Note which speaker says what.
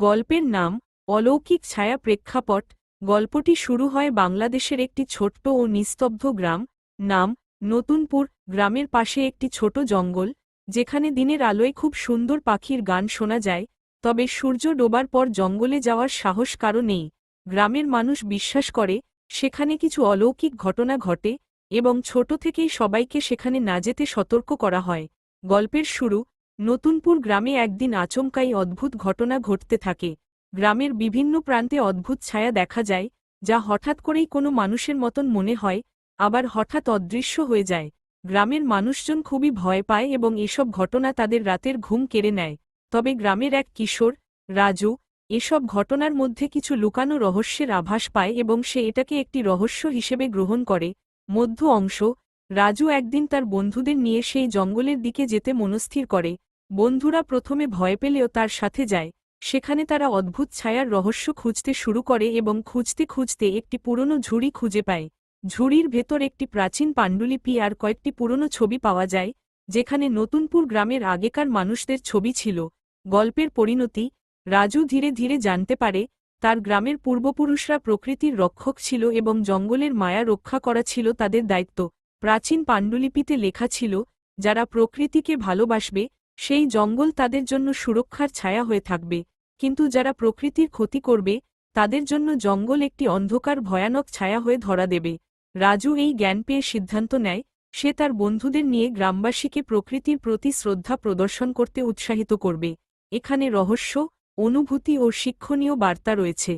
Speaker 1: গল্পের নাম অলৌকিক ছায়া প্রেক্ষাপট। গল্পটি শুরু হয় বাংলাদেশের একটি ছোট্ট ও নিস্তব্ধ গ্রাম, নাম নতুনপুর। গ্রামের পাশে একটি ছোট জঙ্গল, যেখানে দিনের আলোয় খুব সুন্দর পাখির গান শোনা যায়। তবে সূর্য ডোবার পর জঙ্গলে যাওয়ার সাহস কারও নেই। গ্রামের মানুষ বিশ্বাস করে সেখানে কিছু অলৌকিক ঘটনা ঘটে, এবং ছোট থেকেই সবাইকে সেখানে না যেতে সতর্ক করা হয়। গল্পের শুরু। নতুনপুর গ্রামে একদিন আচমকাই অদ্ভুত ঘটনা ঘটতে থাকে। গ্রামের বিভিন্ন প্রান্তে অদ্ভুত ছায়া দেখা যায়, যা হঠাৎ করেই কোনো মানুষের মতন মনে হয়, আবার হঠাৎ অদৃশ্য হয়ে যায়। গ্রামের মানুষজন খুবই ভয় পায় এবং এসব ঘটনা তাদের রাতের ঘুম কেড়ে নেয়। তবে গ্রামের এক কিশোর, রাজু, এসব ঘটনার মধ্যে কিছু লুকানো রহস্যের আভাস পায় এবং সে এটাকে একটি রহস্য হিসেবে গ্রহণ করে। মধ্য অংশ। রাজু একদিন তার বন্ধুদের নিয়ে সেই জঙ্গলের দিকে যেতে মনস্থির করে। বন্ধুরা প্রথমে ভয় পেলেও তার সাথে যায়। সেখানে তারা অদ্ভুত ছায়ার রহস্য খুঁজতে শুরু করে এবং খুঁজতে খুঁজতে একটি পুরনো ঝুড়ি খুঁজে পায়। ঝুড়ির ভেতর একটি প্রাচীন পাণ্ডুলিপি আর কয়েকটি পুরনো ছবি পাওয়া যায়, যেখানে নতুনপুর গ্রামের আগেকার মানুষদের ছবি ছিল। গল্পের পরিণতি। রাজু ধীরে ধীরে জানতে পারে তার গ্রামের পূর্বপুরুষরা প্রকৃতির রক্ষক ছিল এবং জঙ্গলের মায়া রক্ষা করা ছিল তাদের দায়িত্ব। প্রাচীন পাণ্ডুলিপিতে লেখা ছিল, যারা প্রকৃতিকে ভালোবাসবে সেই জঙ্গল তাদের জন্য সুরক্ষার ছায়া হয়ে থাকবে, কিন্তু যারা প্রকৃতির ক্ষতি করবে তাদের জন্য জঙ্গল একটি অন্ধকার ভয়ানক ছায়া হয়ে ধরা দেবে। রাজু এই জ্ঞান পেয়ে সিদ্ধান্ত নেয় সে তার বন্ধুদের নিয়ে গ্রামবাসীকে প্রকৃতির প্রতি শ্রদ্ধা প্রদর্শন করতে উৎসাহিত করবে। এখানে রহস্য, অনুভূতি ও শিক্ষণীয় বার্তা রয়েছে।